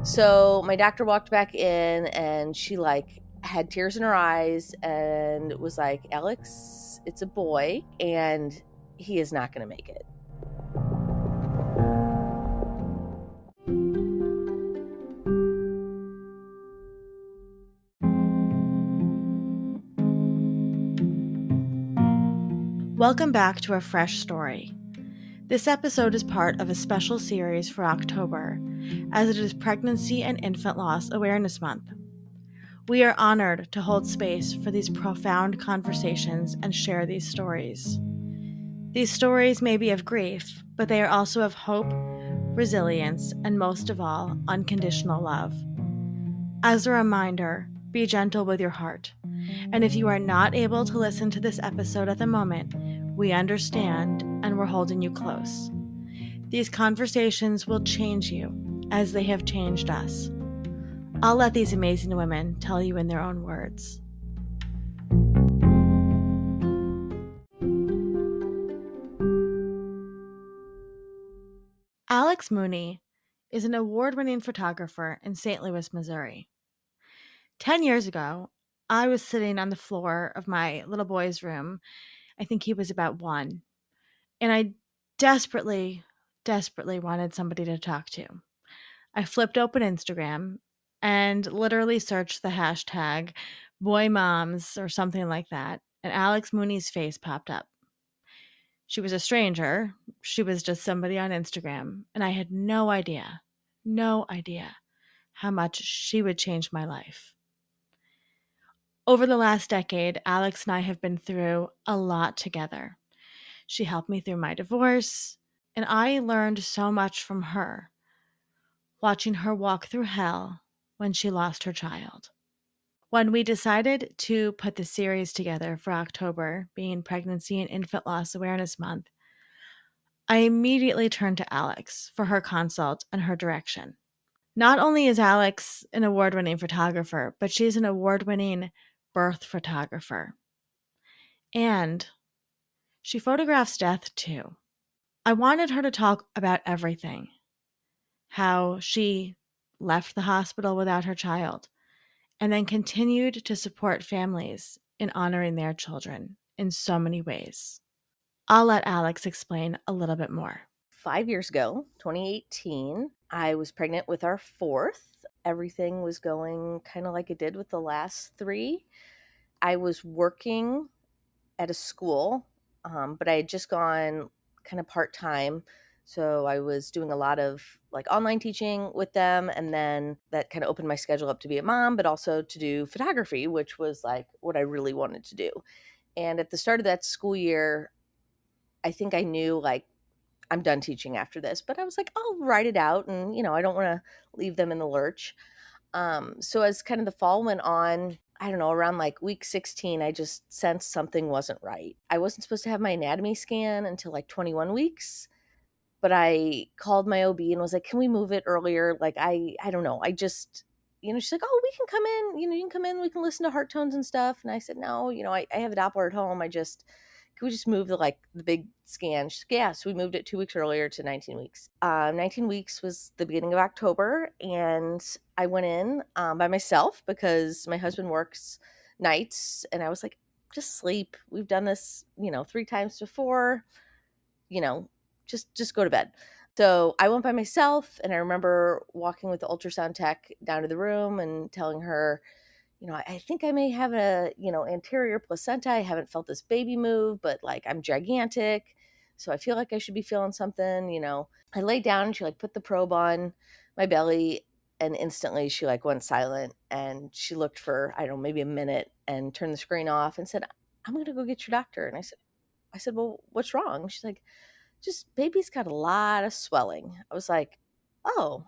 So my doctor walked back in and she had tears in her eyes and was like, Alex, it's a boy and he is not going to make it. Welcome back to A Fresh Story. This episode is part of a special series for October, as it is Pregnancy and Infant Loss Awareness Month. We are honored to hold space for these profound conversations and share these stories. These stories may be of grief, but they are also of hope, resilience, and most of all, unconditional love. As a reminder, be gentle with your heart. And if you are not able to listen to this episode at the moment, we understand and we're holding you close. These conversations will change you as they have changed us. I'll let these amazing women tell you in their own words. Alex Mooney is an award-winning photographer in St. Louis, Missouri. 10 years ago, I was sitting on the floor of my little boy's room. I think he was about 1. And I desperately wanted somebody to talk to. I flipped open Instagram and literally searched the hashtag boy moms or something like that, and Alex Mooney's face popped up. She was a stranger. She was just somebody on Instagram, and I had no idea how much she would change my life. Over the last decade, Alex and I have been through a lot together. She helped me through my divorce, and I learned so much from her, watching her walk through hell when she lost her child. When we decided to put the series together for October, being Pregnancy and Infant Loss Awareness Month, I immediately turned to Alex for her consult and her direction. Not only is Alex an award-winning photographer, but she's an award-winning birth photographer. And she photographs death too. I wanted her to talk about everything. How she left the hospital without her child, and then continued to support families in honoring their children in so many ways. I'll let Alex explain a little bit more. 5 years ago, 2018, I was pregnant with our fourth. Everything was going kind of like it did with the last 3. I was working at a school, but I had just gone kind of part-time. So I was doing a lot of online teaching with them. And then that kind of opened my schedule up to be a mom, but also to do photography, which was what I really wanted to do. And at the start of that school year, I think I knew I'm done teaching after this, but I was like, I'll write it out and, I don't want to leave them in the lurch. So as kind of the fall went on, I don't know, around week 16, I just sensed something wasn't right. I wasn't supposed to have my anatomy scan until 21 weeks, but I called my OB and was like, can we move it earlier? I don't know. I just, she's like, oh, we can come in, you can come in, we can listen to heart tones and stuff. And I said, no, I have a Doppler at home. Can we just move the big scan? She's like, yeah. So we moved it 2 weeks earlier to 19 weeks. 19 weeks was the beginning of October. And I went in by myself because my husband works nights. And I was like, just sleep. We've done this, 3 times before, just go to bed. So I went by myself, and I remember walking with the ultrasound tech down to the room and telling her, I think I may have a, anterior placenta. I haven't felt this baby move, but I'm gigantic. So I feel like I should be feeling something. I laid down and she put the probe on my belly, and instantly she went silent, and she looked for, I don't know, maybe a minute and turned the screen off and said, I'm going to go get your doctor. And I said, well, what's wrong? She's like, just baby's got a lot of swelling. I was like, oh,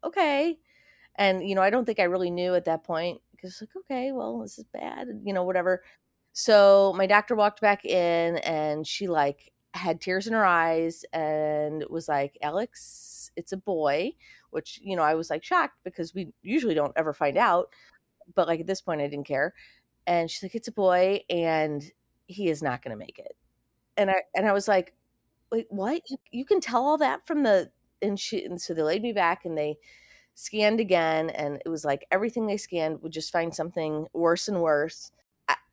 okay. And, I don't think I really knew at that point because okay, well, this is bad, whatever. So my doctor walked back in and she had tears in her eyes and was like, Alex, it's a boy, which, I was shocked because we usually don't ever find out. But at this point I didn't care. And she's like, it's a boy and he is not going to make it. And I was like, wait, what? You can tell all that from the, and so they laid me back and they scanned again, and it was like everything they scanned would just find something worse and worse.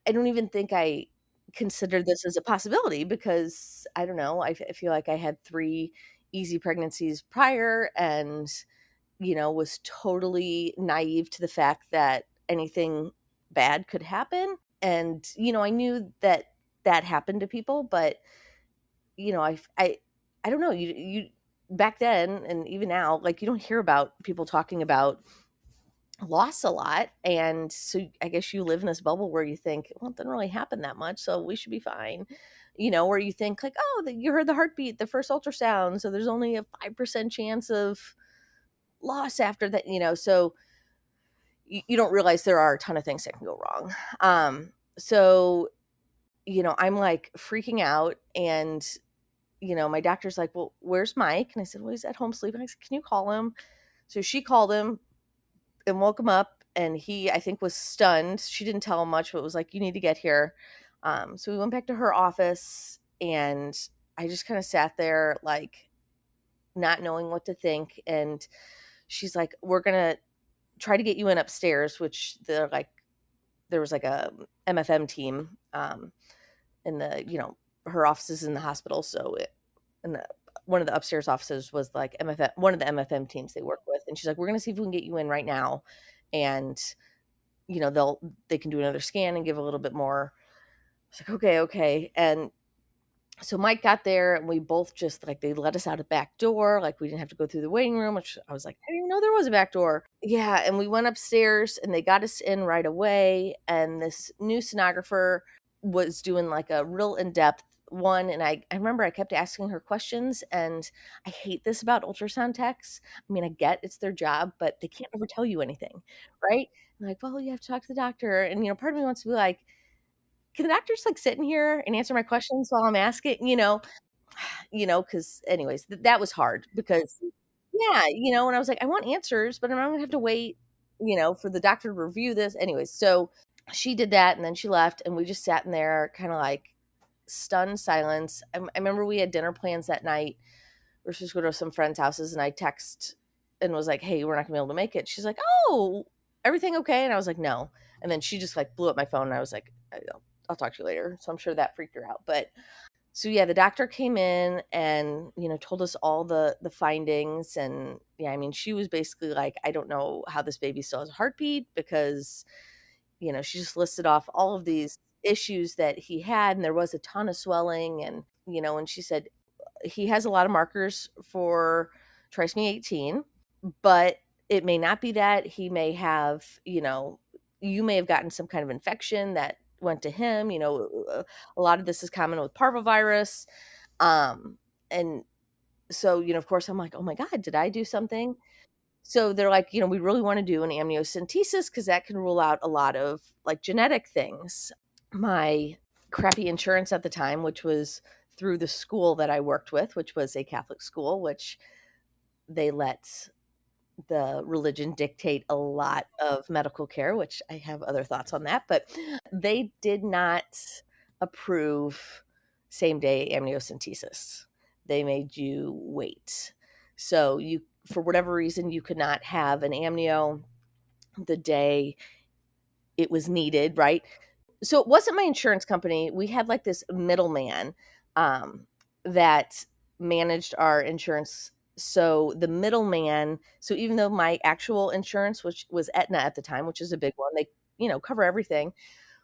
I don't even think I considered this as a possibility because I don't know. I feel like I had 3 easy pregnancies prior, and was totally naive to the fact that anything bad could happen. And I knew that that happened to people, but I don't know. You back then and even now, like, you don't hear about people talking about loss a lot, and so I guess you live in this bubble where you think, well, it didn't really happen that much, so we should be fine. Or you think like, oh, you heard the heartbeat, the first ultrasound, so there's only a 5% chance of loss after that. So you don't realize there are a ton of things that can go wrong. So I'm like freaking out, and my doctor's like, well, where's Mike? And I said, well, he's at home sleeping. I said, can you call him? So she called him and woke him up, and he, I think, was stunned. She didn't tell him much, but was like, you need to get here. So we went back to her office, and I just kind of sat there like not knowing what to think. And she's like, we're gonna try to get you in upstairs, which they're like, there was like a MFM team, in the, her offices in the hospital. So and one of the upstairs offices was like MFM, one of the MFM teams they work with. And she's like, we're going to see if we can get you in right now. And, they can do another scan and give a little bit more. I was like, okay, okay. And so Mike got there, and we both just like, they let us out a back door. Like, we didn't have to go through the waiting room, which I was like, I didn't even know there was a back door. Yeah. And we went upstairs, and they got us in right away. And this new sonographer was doing like a real in-depth one. And I remember I kept asking her questions, and I hate this about ultrasound techs. I mean, I get it's their job, but they can't ever tell you anything. Right. And like, well, you have to talk to the doctor. And, part of me wants to be like, can the doctor just like sit in here and answer my questions while I'm asking, because anyways, that was hard because yeah, and I was like, I want answers, but I'm not gonna have to wait, for the doctor to review this. Anyways, so she did that, and then she left, and we just sat in there kind of like stunned silence. I remember we had dinner plans that night. We were supposed to go to some friends' houses, and I text and was like, hey, we're not gonna be able to make it. She's like, oh, everything okay? And I was like, no. And then she just like blew up my phone, and I was like, I'll talk to you later. So I'm sure that freaked her out. But so yeah, the doctor came in and, told us all the findings. And yeah, I mean, she was basically like, I don't know how this baby still has a heartbeat because, she just listed off all of these issues that he had, and there was a ton of swelling. And, and she said he has a lot of markers for trisomy 18, but it may not be that. He may have, you may have gotten some kind of infection that went to him. A lot of this is common with parvovirus. And so, of course, I'm like, oh my God, did I do something? So they're like, we really want to do an amniocentesis because that can rule out a lot of like genetic things. My crappy insurance at the time, which was through the school that I worked with, which was a Catholic school, which they let the religion dictate a lot of medical care, which I have other thoughts on that, but they did not approve same day amniocentesis. They made you wait. So for whatever reason, you could not have an amnio the day it was needed, right? So it wasn't my insurance company. We had like this middleman that managed our insurance. So the middleman, so even though my actual insurance, which was Aetna at the time, which is a big one, they, cover everything.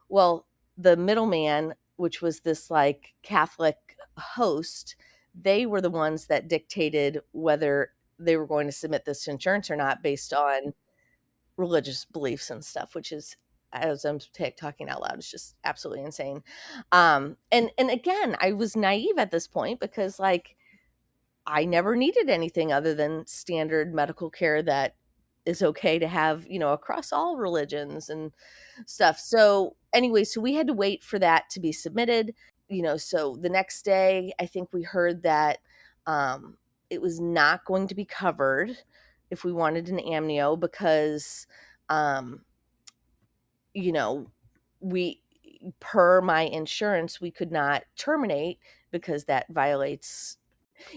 Well, the middleman, which was this like Catholic host, they were the ones that dictated whether they were going to submit this to insurance or not based on religious beliefs and stuff, which is, as I'm talking out loud, it's just absolutely insane. And again, I was naive at this point because like I never needed anything other than standard medical care that is okay to have, across all religions and stuff. So anyway, so we had to wait for that to be submitted, so the next day I think we heard that it was not going to be covered if we wanted an amnio because um you know we per my insurance we could not terminate because that violates.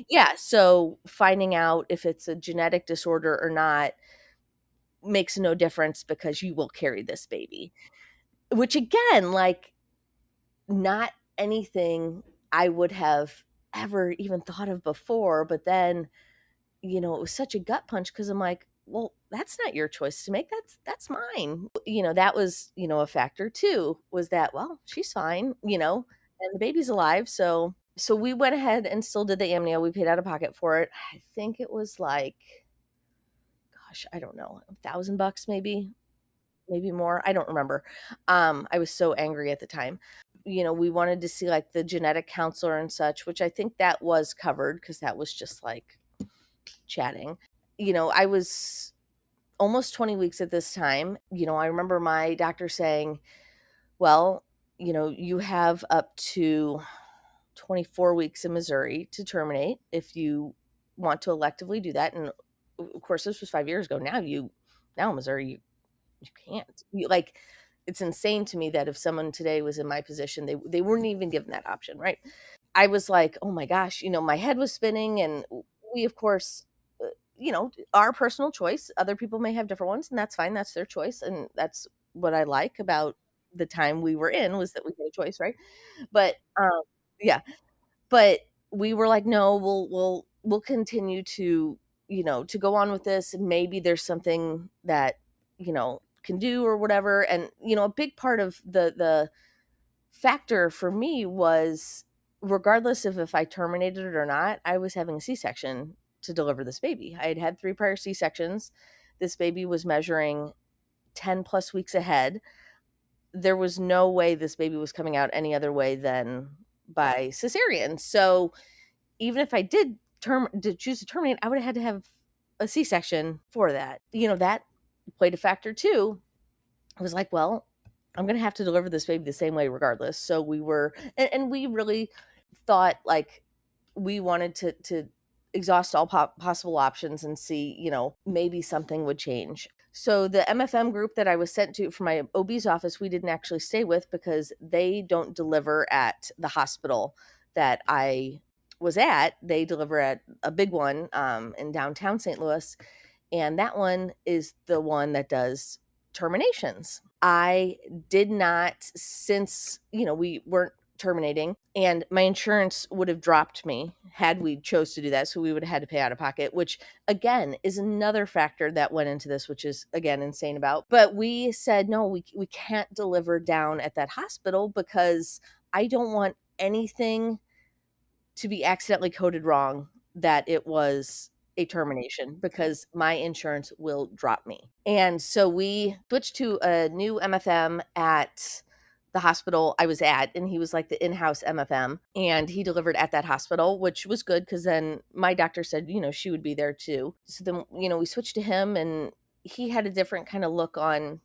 Yeah, so finding out if it's a genetic disorder or not, makes no difference because you will carry this baby. Which again, like, not anything I would have ever even thought of before, but then, it was such a gut punch because I'm like, well, that's not your choice to make. That's mine. That was, a factor too, was that, well, she's fine, and the baby's alive. So we went ahead and still did the amnio. We paid out of pocket for it. I think it was like, gosh, I don't know, $1,000 maybe more. I don't remember. I was so angry at the time. We wanted to see like the genetic counselor and such, which I think that was covered because that was just like chatting. I was almost 20 weeks at this time. I remember my doctor saying, well, you have up to 24 weeks in Missouri to terminate if you want to electively do that. And of course, this was 5 years ago. Now in Missouri, you can't. Like, it's insane to me that if someone today was in my position, they weren't even given that option, right? I was like, oh my gosh, my head was spinning, and we, of course, our personal choice. Other people may have different ones, and that's fine. That's their choice, and that's what I like about the time we were in, was that we had a choice, right? But yeah, but we were like, no, we'll continue to to go on with this, and maybe there's something that can do or whatever. And a big part of the factor for me was, regardless of if I terminated it or not, I was having a C-section to deliver this baby. I had had 3 prior C-sections. This baby was measuring 10 plus weeks ahead. There was no way this baby was coming out any other way than by cesarean. So even if I did choose to terminate, I would have had to have a C-section for that. That played a factor too. I was like, well, I'm going to have to deliver this baby the same way regardless. So we were, and we really thought like we wanted to exhaust all possible options and see, maybe something would change. So the MFM group that I was sent to from my OB's office, we didn't actually stay with because they don't deliver at the hospital that I was at. They deliver at a big one in downtown St. Louis. And that one is the one that does terminations. I did not, since, we weren't terminating, and my insurance would have dropped me had we chose to do that. So we would have had to pay out of pocket, which again is another factor that went into this, which is again insane about. But we said, no, we can't deliver down at that hospital because I don't want anything to be accidentally coded wrong that it was a termination, because my insurance will drop me. And so we switched to a new MFM at the hospital I was at, and he was like the in-house MFM, and he delivered at that hospital, which was good because then my doctor said, she would be there too. So then, we switched to him, and he had a different kind of look on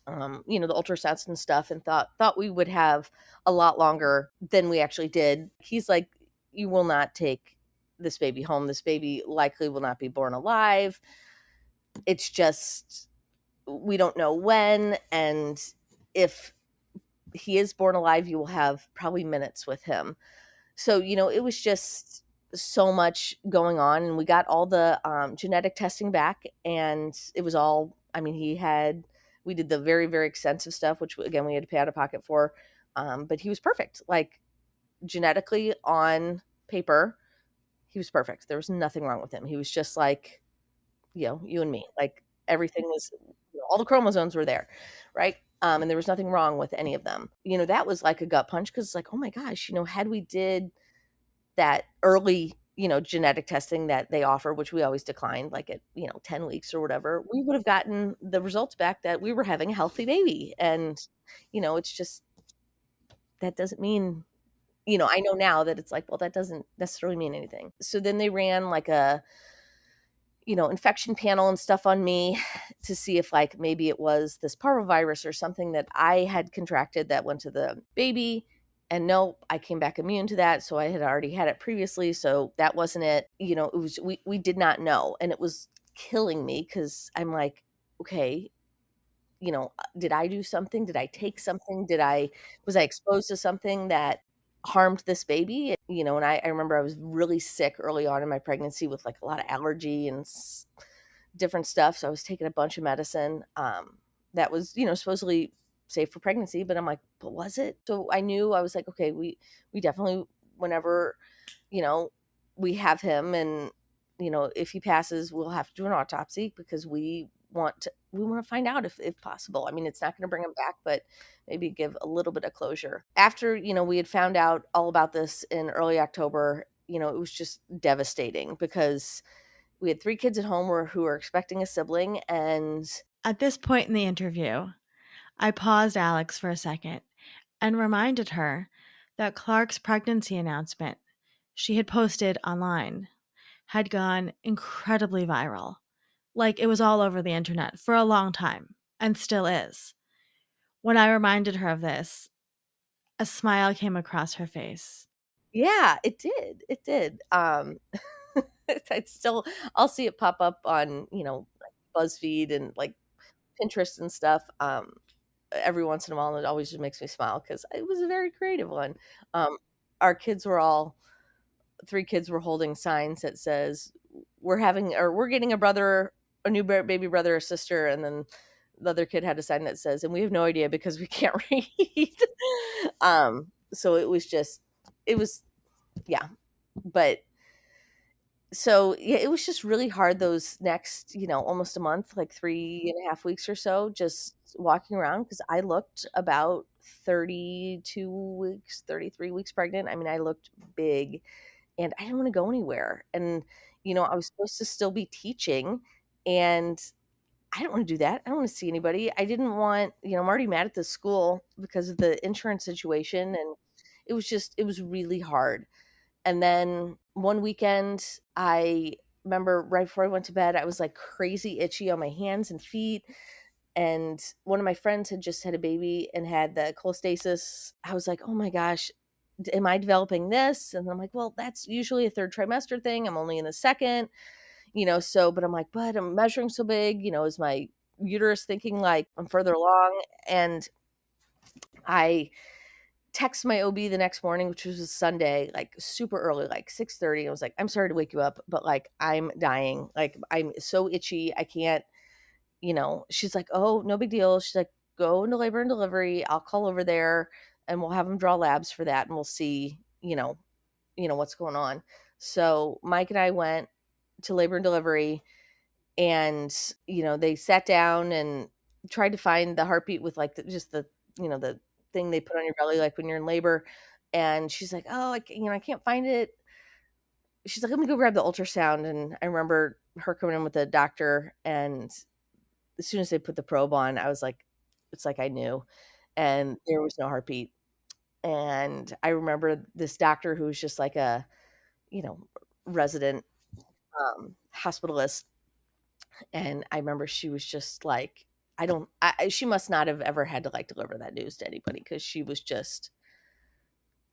the ultrasounds and stuff, and thought we would have a lot longer than we actually did. He's like, you will not take this baby home. This baby likely will not be born alive. It's just, we don't know when. And if he is born alive, you will have probably minutes with him. So, it was just so much going on, and we got all the genetic testing back, and it was all, we did the very, very extensive stuff, which again, we had to pay out of pocket for. But he was perfect. Like, genetically, on paper, he was perfect. There was nothing wrong with him. He was just like, you and me. Like, everything was, all the chromosomes were there, right? And there was nothing wrong with any of them. That was like a gut punch, because it's like, oh my gosh, had we did that early, genetic testing that they offer, which we always declined, like at, 10 weeks or whatever, we would have gotten the results back that we were having a healthy baby. And, it's just, that doesn't mean, I know now that it's like, well, that doesn't necessarily mean anything. So then they ran like a, infection panel and stuff on me to see if like maybe it was this parvovirus or something that I had contracted that went to the baby. And no, I came back immune to that. So I had already had it previously. So that wasn't it. It was, we did not know. And it was killing me because I'm like, okay, did I do something? Did I take something? Was I exposed to something that harmed this baby? And I remember I was really sick early on in my pregnancy with like a lot of allergy and different stuff. So I was taking a bunch of medicine that was, supposedly safe for pregnancy, but I'm like, but was it? So I knew, I was like, okay, we definitely, whenever, you know, we have him, and if he passes, we'll have to do an autopsy because we want to find out if possible. I mean, it's not going to bring him back, but maybe give a little bit of closure. After, we had found out all about this in early October, it was just devastating because we had 3 kids at home who were expecting a sibling, and At this point in the interview, I paused Alex for a second and reminded her that Clark's pregnancy announcement she had posted online had gone incredibly viral. Like it was all over the internet for a long time and still is. When I reminded her of this, a smile came across her face. yeah, it did. It did. It's still, I'll see it pop up on, like BuzzFeed and like Pinterest and stuff. Every once in a while, and it always just makes me smile because it was a very creative one. Our kids were all 3 kids were holding signs that says we're getting a brother, a new baby brother or sister, and then the other kid had a sign that says, and we have no idea because we can't read. So it was, yeah, but so yeah, it was just really hard those next, almost a month, like 3.5 weeks or so, just walking around because I looked about 32 weeks, 33 weeks pregnant. I mean, I looked big and I didn't want to go anywhere. And, I was supposed to still be teaching, and I don't want to do that. I don't want to see anybody. I didn't want, I'm already mad at the school because of the insurance situation. And it was really hard. And then one weekend, I remember right before I went to bed, I was like crazy itchy on my hands and feet. And one of my friends had just had a baby and had the cholestasis. I was like, oh my gosh, am I developing this? And I'm like, well, that's usually a third trimester thing. I'm only in the second, but I'm like, but I'm measuring so big, is my uterus thinking like I'm further along? And I text my OB the next morning, which was a Sunday, like super early, like 6:30. I was like, I'm sorry to wake you up, but like I'm dying. Like I'm so itchy. I can't, she's like, oh, no big deal. She's like, go into labor and delivery. I'll call over there and we'll have them draw labs for that, and we'll see, what's going on. So Mike and I went to labor and delivery, and, they sat down and tried to find the heartbeat with like just the thing they put on your belly, like when you're in labor. And she's like, oh, I can't find it. She's like, let me go grab the ultrasound. And I remember her coming in with the doctor, and as soon as they put the probe on, I was like, it's like I knew. And there was no heartbeat. And I remember this doctor who was just like a, you know, resident hospitalist. And I remember she was just like, she must not have ever had to like deliver that news to anybody because she was just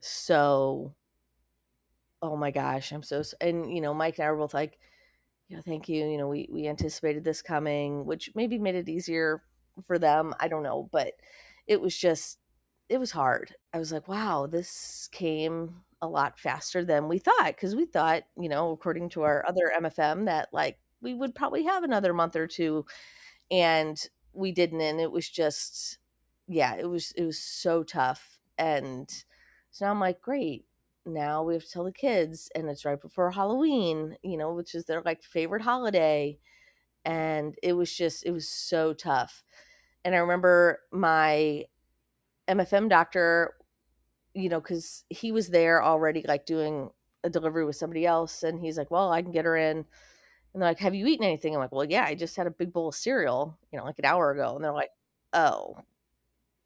so, oh my gosh, and, Mike and I were both like, thank you. We anticipated this coming, which maybe made it easier for them. I don't know, but it was just, it was hard. I was like, wow, this came a lot faster than we thought. Cause we thought, according to our other MFM, that like we would probably have another month or two, and we didn't. And it was just, yeah, it was so tough. And so now I'm like, great, now we have to tell the kids, and it's right before Halloween, which is their like favorite holiday. And it was so tough. And I remember my MFM doctor, because he was there already like doing a delivery with somebody else, and he's like, well, I can get her in. And they're like, have you eaten anything? I'm like, well, yeah, I just had a big bowl of cereal, like an hour ago. And they're like, oh,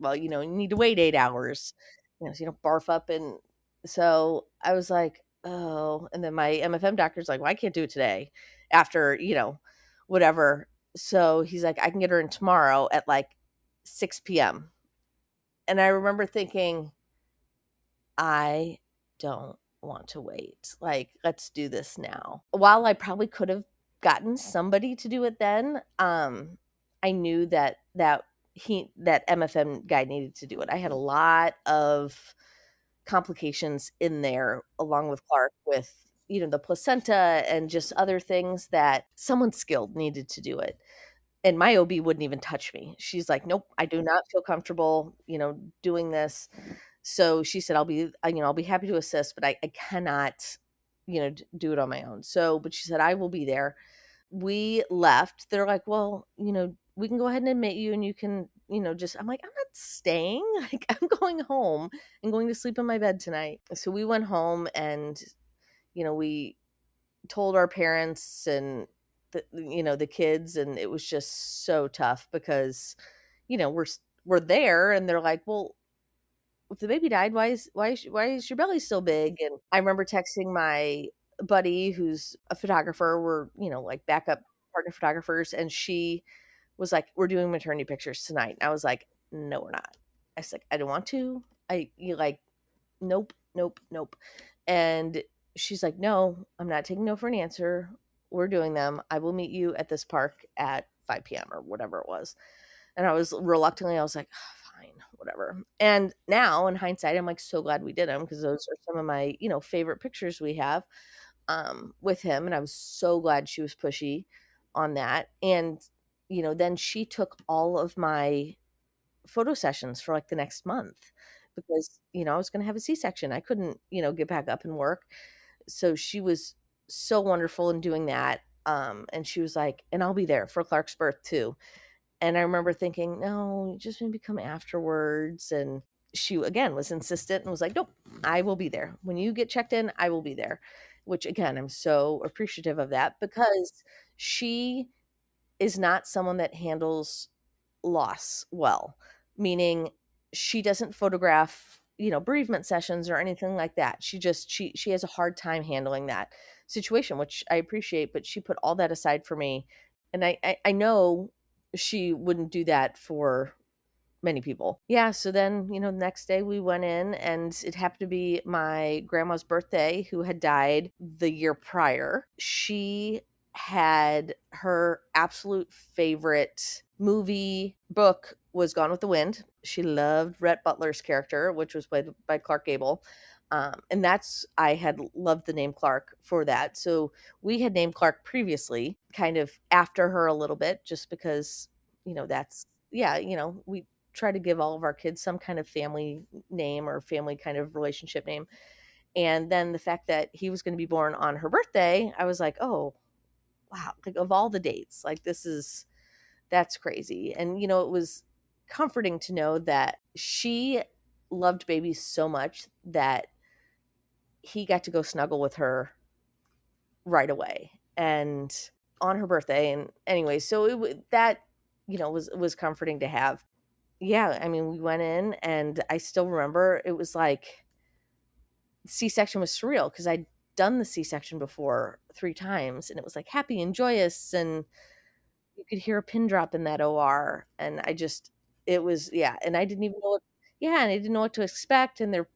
well, you need to wait 8 hours, so you don't barf up. And so I was like, oh, and then my MFM doctor's like, well, I can't do it today after, whatever. So he's like, I can get her in tomorrow at like 6 p.m. And I remember thinking, I don't want to wait. Like, let's do this now. While I probably could have gotten somebody to do it then, I knew that MFM guy needed to do it. I had a lot of complications in there along with Clark with the placenta and just other things that someone skilled needed to do it. And my OB wouldn't even touch me. She's like, "Nope, I do not feel comfortable, doing this." So she said, I'll be happy to assist, but I cannot, do it on my own. So, but she said, I will be there. We left. They're like, well, we can go ahead and admit you and you can, I'm like, I'm not staying. Like, I'm going home and going to sleep in my bed tonight. So we went home and, we told our parents and the kids, and it was just so tough because, we're there and they're like, well, if the baby died, why is your belly still big? And I remember texting my buddy who's a photographer. We're, like backup partner photographers, and she was like, "We're doing maternity pictures tonight." And I was like, "No, we're not." I was like, "I don't want to." You like, nope, nope, nope. And she's like, "No, I'm not taking no for an answer. We're doing them. I will meet you at this park at 5 p.m. or whatever it was." And I was like, "Oh, fine, whatever." And now in hindsight, I'm like so glad we did them because those are some of my, favorite pictures we have with him. And I was so glad she was pushy on that. And, then she took all of my photo sessions for like the next month because, I was going to have a C-section. I couldn't, get back up and work. So she was so wonderful in doing that. And she was like, and I'll be there for Clark's birth too. And I remember thinking, no, just maybe come afterwards. And she again was insistent and was like, nope, I will be there. When you get checked in, I will be there. Which again, I'm so appreciative of that because she is not someone that handles loss well, meaning she doesn't photograph, bereavement sessions or anything like that. She has a hard time handling that situation, which I appreciate, but she put all that aside for me. And I know she wouldn't do that for many people. Yeah, so then, the next day we went in and it happened to be my grandma's birthday who had died the year prior. She had her absolute favorite movie book was Gone with the Wind. She loved Rhett Butler's character, which was played by Clark Gable. And I had loved the name Clark for that. So we had named Clark previously, kind of after her a little bit, just because, that's, yeah, we try to give all of our kids some kind of family name or family kind of relationship name. And then the fact that he was going to be born on her birthday, I was like, oh, wow, like of all the dates, like that's crazy. And, it was comforting to know that she loved babies so much that he got to go snuggle with her right away and on her birthday. And anyway, so that, was comforting to have. Yeah, I mean, we went in and I still remember it was like C-section was surreal because I'd done the C-section before 3 times and it was like happy and joyous and you could hear a pin drop in that OR and it was, yeah, and I didn't even know what, yeah, and I didn't know what to expect and there,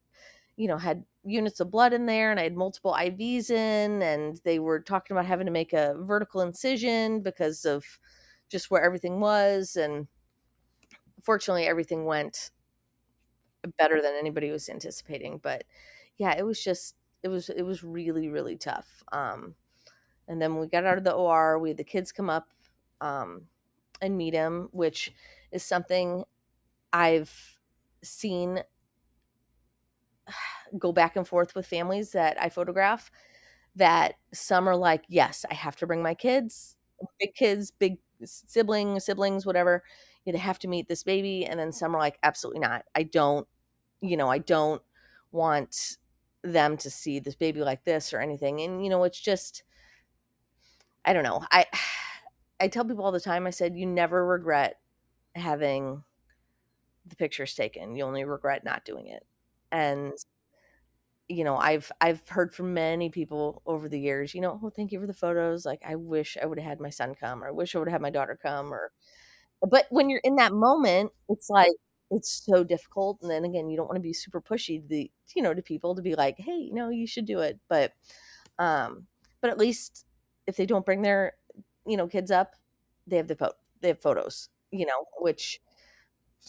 had units of blood in there and I had multiple IVs in and they were talking about having to make a vertical incision because of just where everything was. And fortunately everything went better than anybody was anticipating. But yeah, it was really, really tough. And then when we got out of the OR, we had the kids come up and meet him, which is something I've seen go back and forth with families that I photograph, that some are like, yes, I have to bring my kids, big siblings, whatever. They have to meet this baby. And then some are like, absolutely not. I don't want them to see this baby like this or anything. And, it's just, I don't know. I tell people all the time, I said, you never regret having the pictures taken. You only regret not doing it. And I've heard from many people over the years, "Oh, thank you for the photos. Like, I wish I would have had my son come, or I wish I would have had my daughter come," or but when you're in that moment, it's like it's so difficult. And then again, you don't want to be super pushy to people to be like, "Hey, you should do it." Um, but at least if they don't bring their, kids up, they have photos, which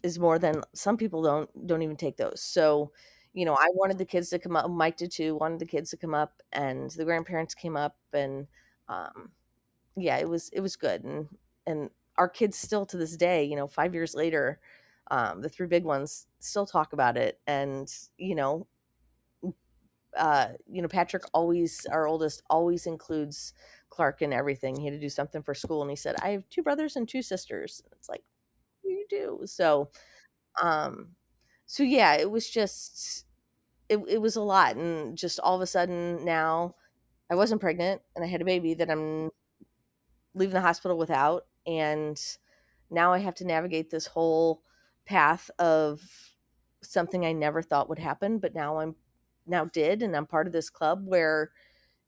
is more than some people don't even take those. So, I wanted the kids to come up. Mike did too. Wanted the kids to come up, and the grandparents came up, and um, yeah, it was good, and our kids still to this day, 5 years later, the three big ones still talk about it, and Patrick always, our oldest, always includes Clark in everything. He had to do something for school, and he said, "I have two brothers and two sisters." It's like, you do. Um, so yeah, it was just it was a lot, and just all of a sudden now I wasn't pregnant, and I had a baby that I'm leaving the hospital without, and now I have to navigate this whole path of something I never thought would happen, but now did, and I'm part of this club where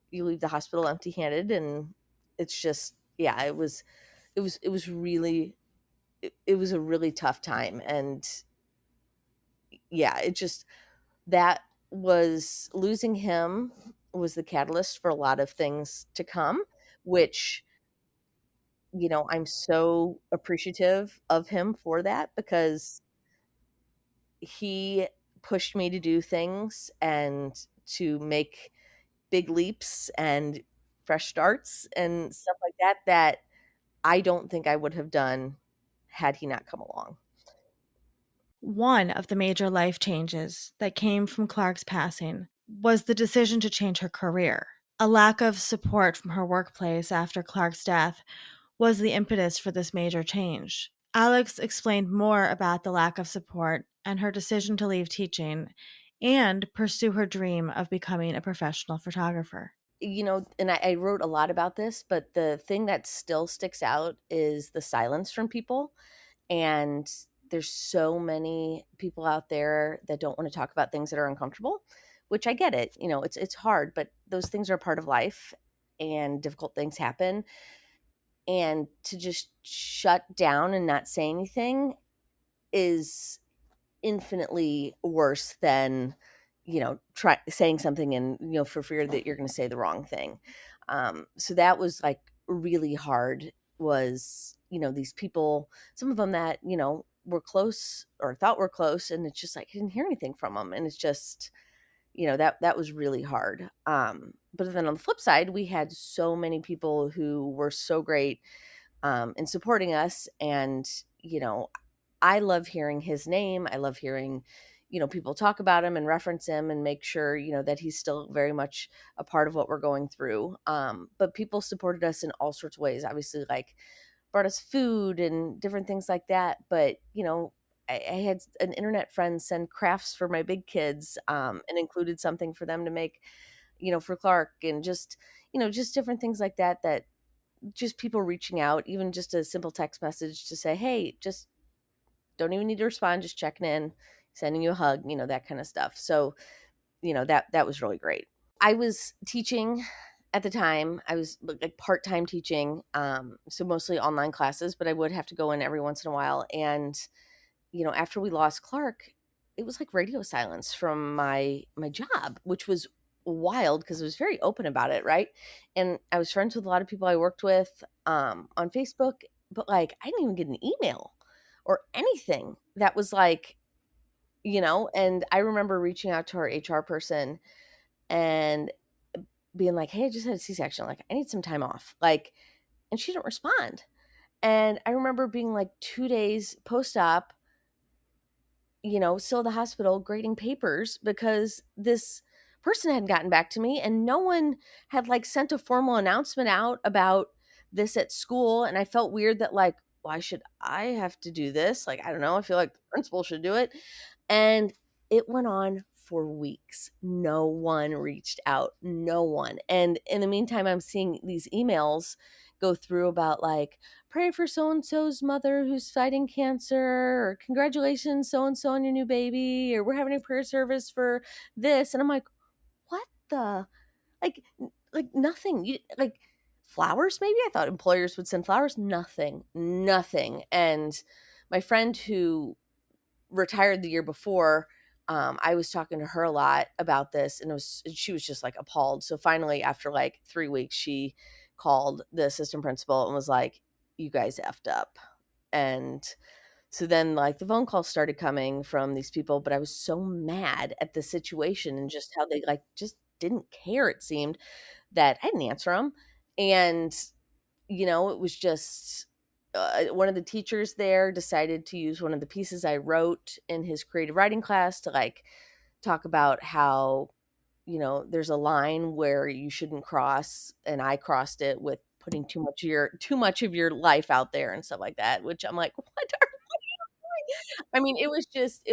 you leave the hospital empty-handed, and it's just, yeah, it was really, it was a really tough time, and yeah, it just, that was, losing him was the catalyst for a lot of things to come, which, I'm so appreciative of him for that, because he pushed me to do things and to make big leaps and fresh starts and stuff like that, that I don't think I would have done had he not come along. One of the major life changes that came from Clark's passing was the decision to change her career. A lack of support from her workplace after Clark's death was the impetus for this major change. Alex explained more about the lack of support and her decision to leave teaching and pursue her dream of becoming a professional photographer. And I wrote a lot about this, but the thing that still sticks out is the silence from people. And there's so many people out there that don't want to talk about things that are uncomfortable, which I get it. It's hard, but those things are part of life, and difficult things happen. And to just shut down and not say anything is infinitely worse than, try saying something, and for fear that you're going to say the wrong thing. So that was like really hard, was, these people, some of them that, were close or thought were close, and it's just like I didn't hear anything from them, and it's just, that was really hard. But then on the flip side, we had so many people who were so great, in supporting us. And, I love hearing his name. I love hearing, people talk about him and reference him and make sure, that he's still very much a part of what we're going through. But people supported us in all sorts of ways, obviously, like brought us food and different things like that. But, I had an internet friend send crafts for my big kids, and included something for them to make, for Clark, and just, just different things like that, that just people reaching out, even just a simple text message to say, hey, just don't even need to respond, just checking in, sending you a hug, that kind of stuff. So, that was really great. I was teaching at the time. I was like part-time teaching, so mostly online classes, but I would have to go in every once in a while. And, after we lost Clark, it was like radio silence from my job, which was wild because I was very open about it, right? And I was friends with a lot of people I worked with, on Facebook, but like I didn't even get an email or anything that was like, and I remember reaching out to our HR person and being like, "Hey, I just had a C-section. Like, I need some time off." Like, and she didn't respond. And I remember being like 2 days post-op, still at the hospital grading papers because this person hadn't gotten back to me, and no one had like sent a formal announcement out about this at school. And I felt weird that, like, why should I have to do this? Like, I don't know. I feel like the principal should do it. And it went on for weeks. No one reached out. No one. And in the meantime, I'm seeing these emails go through about like, pray for so and so's mother who's fighting cancer, or congratulations, so and so, on your new baby, or we're having a prayer service for this. And I'm like, what the? Like nothing. Like flowers, maybe? I thought employers would send flowers. Nothing. Nothing. And my friend who retired the year before, I was talking to her a lot about this, and she was just like appalled. So finally, after like 3 weeks, she called the assistant principal and was like, "You guys effed up." And So then, like, the phone calls started coming from these people, but I was so mad at the situation and just how they, like, just didn't care, it seemed, that I didn't answer them. And, it was just, one of the teachers there decided to use one of the pieces I wrote in his creative writing class to, like, talk about how, there's a line where you shouldn't cross, and I crossed it with putting too much of your life out there and stuff like that, which I'm like, "What are I mean, it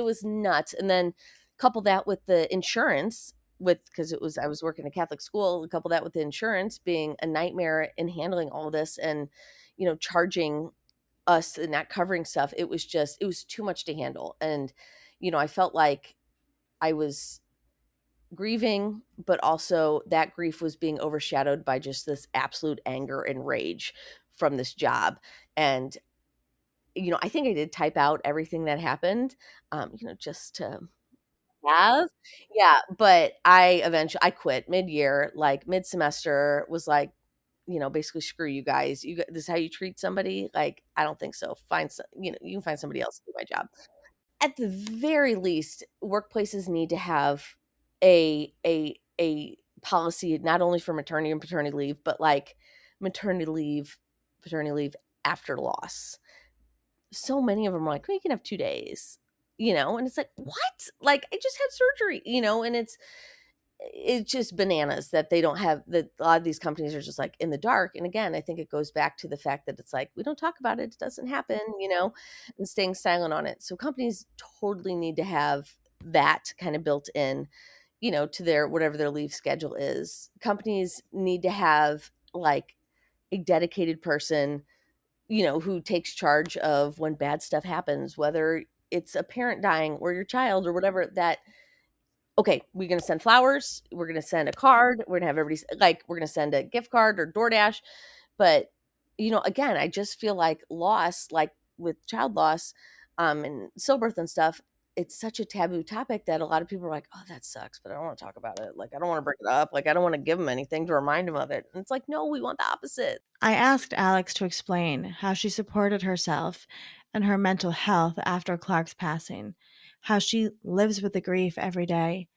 was nuts, and then couple that with the insurance because I was working in a Catholic school, couple that with the insurance being a nightmare in handling all this and, charging us and not covering stuff. It was too much to handle, and, I felt like I was grieving, but also that grief was being overshadowed by just this absolute anger and rage from this job, and, I think I did type out everything that happened, just to have yeah, but I quit mid-year, like, mid-semester, was like, basically, "Screw you guys. This is how you treat somebody? Like, I don't think so. You can find somebody else to do my job." At the very least, workplaces need to have a policy not only for maternity and paternity leave, but, like, maternity leave, paternity leave after loss. So many of them are like, "Well, you can have 2 days," and it's like, "What?" Like, I just had surgery, and it's just bananas that they don't have that a lot of these companies are just, like, in the dark, and again, I think it goes back to the fact that it's like, we don't talk about it, it doesn't happen, and staying silent on it. So companies totally need to have that kinda built in, to their whatever their leave schedule is. Companies need to have, like, a dedicated person who takes charge of when bad stuff happens, whether it's a parent dying or your child or whatever that, okay, we're gonna send flowers, we're gonna send a card, we're gonna have everybody like we're gonna send a gift card or DoorDash. But, again, I just feel like loss, like with child loss, and stillbirth and stuff, it's such a taboo topic that a lot of people are like, "Oh, that sucks, but I don't want to talk about it. Like, I don't want to bring it up. Like, I don't want to give them anything to remind them of it." And it's like, no, we want the opposite. I asked Alex to explain how she supported herself and her mental health after Clark's passing, how she lives with the grief every day,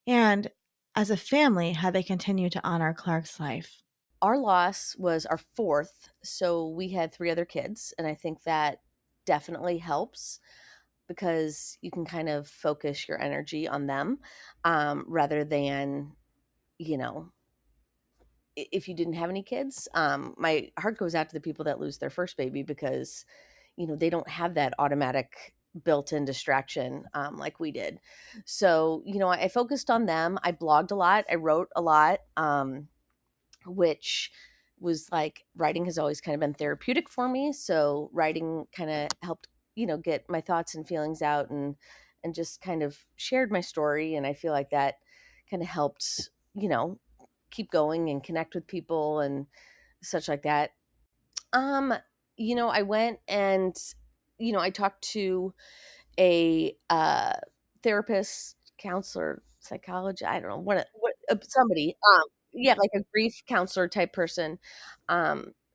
and as a family, how they continue to honor Clark's life. Our loss was our fourth, so we had 3 other kids, and I think that definitely helps because you can kind of focus your energy on them, rather than, you know, if you didn't have any kids. My heart goes out to the people that lose their first baby because, they don't have that automatic built-in distraction, like we did. So, I focused on them. I blogged a lot. I wrote a lot. Which was like writing has always kind of been therapeutic for me. So writing kind of helped, get my thoughts and feelings out and just kind of shared my story. And I feel like that kind of helped, keep going and connect with people and such like that. Um, I went and, I talked to a therapist, counselor, psychologist, I don't know, somebody, yeah, like a grief counselor type person,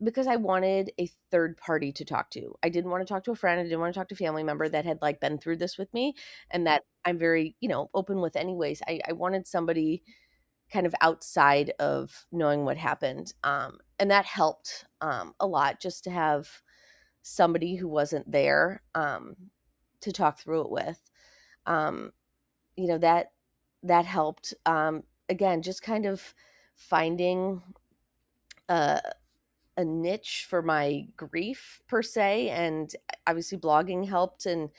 because I wanted a third party to talk to. I didn't wanna talk to a friend, I didn't wanna talk to a family member that had, like, been through this with me and that I'm very, open with anyways. I wanted somebody kind of outside of knowing what happened, and that helped, a lot just to have somebody who wasn't there, to talk through it with. Um, that helped. Again, just kind of finding a a niche for my grief per se, and obviously blogging helped and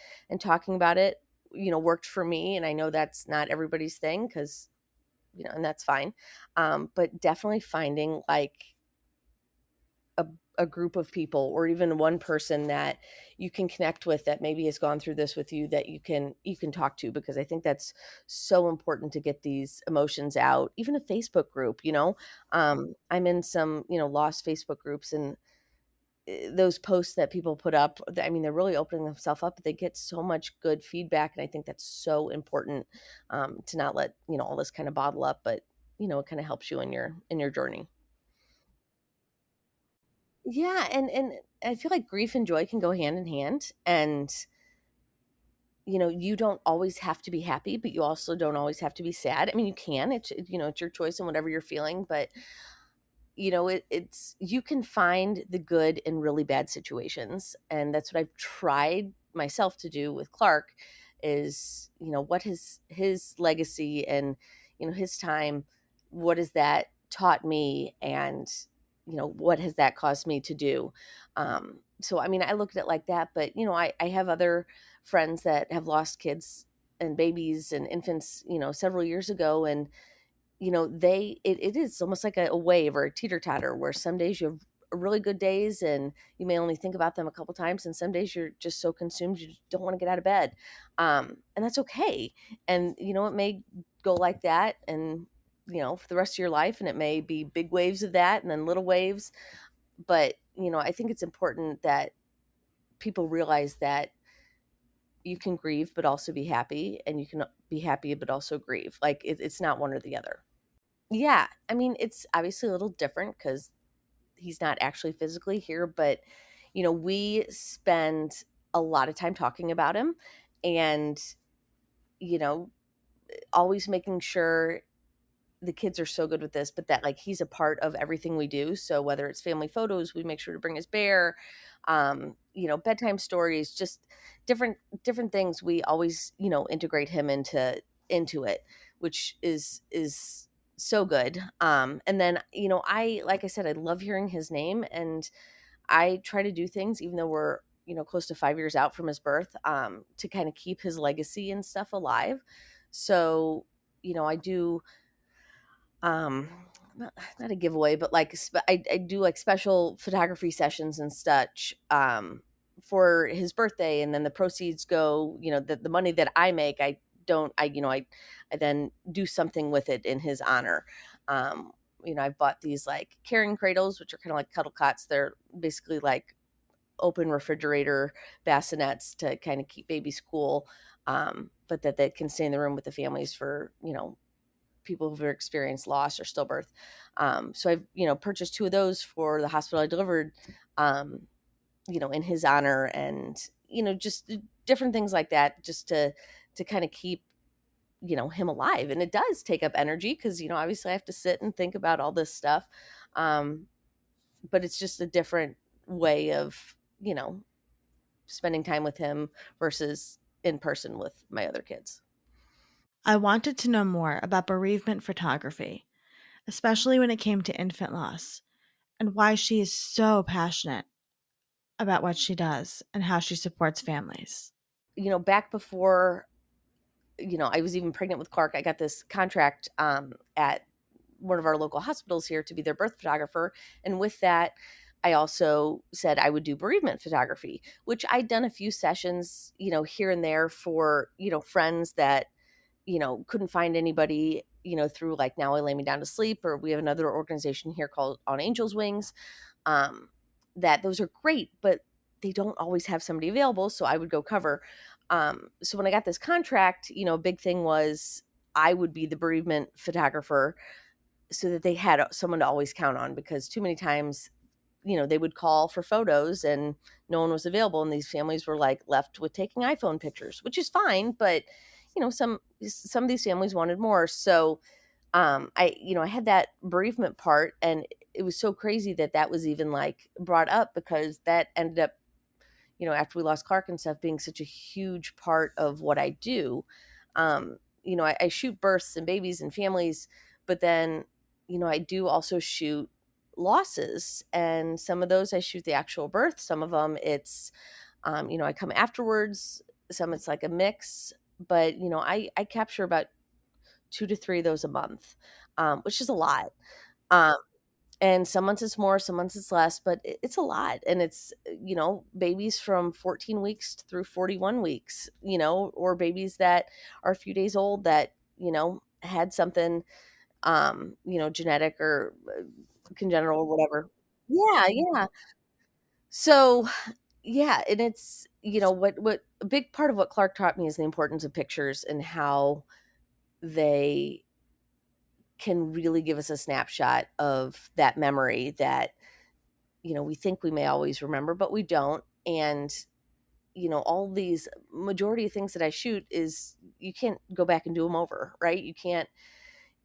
talking about it, worked for me. And I know that's not everybody's thing because and that's fine. But definitely finding like a a group of people or even one person that you can connect with that maybe has gone through this with you that you can talk to, because I think that's so important to get these emotions out. Even a Facebook group, I'm in some, lost Facebook groups, and those posts that people put up, I mean, they're really opening themselves up, but they get so much good feedback, and I think that's so important, to not let, all this kind of bottle up, but it kind of helps you in your journey. Yeah, and I feel like grief and joy can go hand in hand, and you don't always have to be happy, but you also don't always have to be sad. I mean, you can, it's your choice and whatever you're feeling, but it's you can find the good in really bad situations, and that's what I've tried myself to do with Clark. Is what his legacy and his time, what has that taught me, and what has that caused me to do. So I mean, I look at it like that, but I have other friends that have lost kids and babies and infants several years ago, and it is almost like a wave or a teeter-totter, where some days you have really good days and you may only think about them a couple times, and some days you're just so consumed you don't want to get out of bed. And that's okay. And it may go like that, and for the rest of your life, and it may be big waves of that and then little waves. But I think it's important that people realize that you can grieve but also be happy, and you can be happy but also grieve. Like it's not one or the other. Yeah, I mean, it's obviously a little different because he's not actually physically here, but we spend a lot of time talking about him, and you know, always making sure the kids are so good with this, but that like he's a part of everything we do. So whether it's family photos, we make sure to bring his bear, bedtime stories, just different things. We always, integrate him into it, which is so good. And then, I like I said, I love hearing his name, and I try to do things even though we're, close to 5 years out from his birth, to kind of keep his legacy and stuff alive. So, I do um not a giveaway, but like I do like special photography sessions and such, for his birthday, and then the proceeds go, the money that I make, I don't I you know I then do something with it in his honor. I bought these like carrying cradles, which are kind of like cuddle cots. They're basically like open refrigerator bassinets to kind of keep babies cool, but that they can stay in the room with the families for people who've experienced loss or stillbirth. So I've, purchased two of those for the hospital I delivered, in his honor, and, just different things like that, just to kind of keep, him alive. And it does take up energy because, obviously I have to sit and think about all this stuff. Um, but it's just a different way of, spending time with him versus in person with my other kids. I wanted to know more about bereavement photography, especially when it came to infant loss, and why she is so passionate about what she does and how she supports families. Back before I was even pregnant with Clark, I got this contract, at one of our local hospitals here to be their birth photographer. And with that, I also said I would do bereavement photography, which I'd done a few sessions, here and there for, friends that, couldn't find anybody, through like Now I Lay Me Down to Sleep, or we have another organization here called On Angel's Wings. Um, that those are great, but they don't always have somebody available. So I would go cover. So when I got this contract, a big thing was I would be the bereavement photographer, so that they had someone to always count on, because too many times, they would call for photos and no one was available. And these families were like left with taking iPhone pictures, which is fine. But, some of these families wanted more. So, I had that bereavement part, and it was so crazy that that was even like brought up, because that ended up, after we lost Clark and stuff, being such a huge part of what I do. I shoot births and babies and families, but then, I do also shoot losses, and some of those I shoot the actual birth. Some of them it's, I come afterwards. Some it's like a mix, but I capture about 2 to 3 of those a month, which is a lot. Um, and some months it's more, some months it's less, but it's a lot. And it's, babies from 14 weeks through 41 weeks, or babies that are a few days old that, had something, genetic or congenital or whatever. Yeah, yeah. So, yeah, and it's, what a big part of what Clark taught me is the importance of pictures, and how they can really give us a snapshot of that memory that, we think we may always remember, but we don't. And, all these majority of things that I shoot is you can't go back and do them over, right? You can't,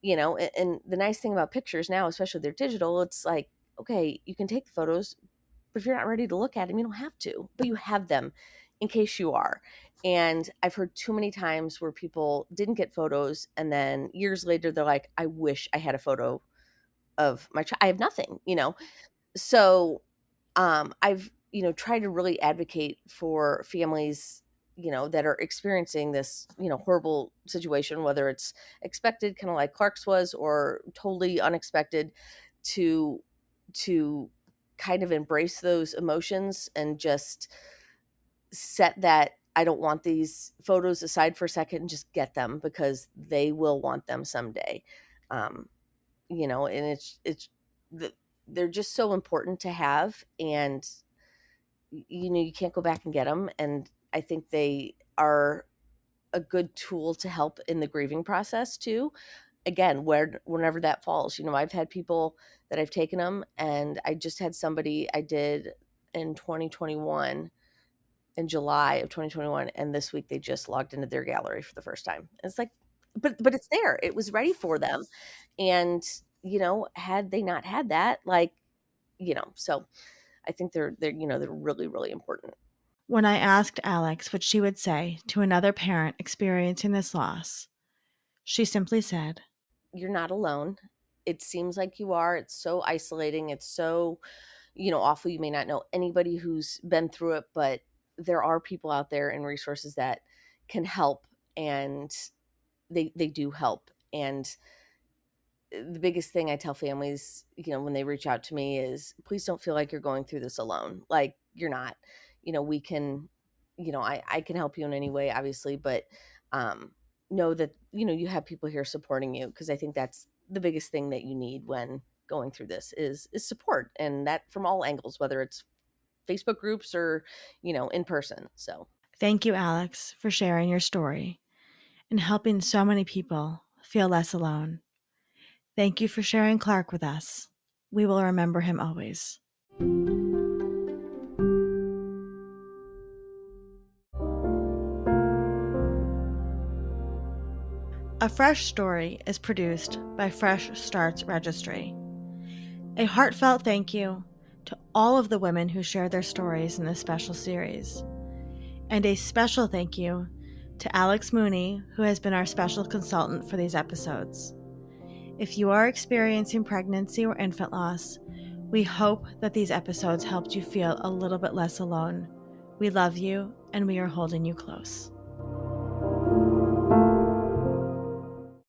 and the nice thing about pictures now, especially they're digital, it's like, okay, you can take the photos, but if you're not ready to look at them, you don't have to, but you have them in case you are. And I've heard too many times where people didn't get photos and then years later they're like, I wish I had a photo of my child. I have nothing. So I've tried to really advocate for families that are experiencing this horrible situation, whether it's expected, kind of like Clark's was, or totally unexpected, to to kind of embrace those emotions and just set that I don't want these photos aside for a second and just get them because they will want them someday. um and it's the, they're just so important to have, and you can't go back and get them, and I think they are a good tool to help in the grieving process too. Again, whenever that falls, I've had people that I've taken them, and I just had somebody I did in 2021, in July of 2021, and this week they just logged into their gallery for the first time. And it's like, but it's there. It was ready for them. And, had they not had that, like, so I think they're really, really important. When I asked Alex what she would say to another parent experiencing this loss, she simply said, You're not alone. It seems like you are. It's so isolating. It's so, awful. You may not know anybody who's been through it, but there are people out there and resources that can help, and they do help. And the biggest thing I tell families, when they reach out to me is, please don't feel like you're going through this alone. Like, you're not. We can, I can help you in any way, obviously, but um, know that, you have people here supporting you, because I think that's the biggest thing that you need when going through this is support, and that from all angles, whether it's Facebook groups or, in person. So "Thank you, Alex, for sharing your story and helping so many people feel less alone. Thank you for sharing Clark with us. We will remember him always." A Fresh Story is produced by Fresh Starts Registry. A heartfelt thank you to all of the women who shared their stories in this special series. And a special thank you to Alex Mooney, who has been our special consultant for these episodes. If you are experiencing pregnancy or infant loss, we hope that these episodes helped you feel a little bit less alone. We love you, and we are holding you close.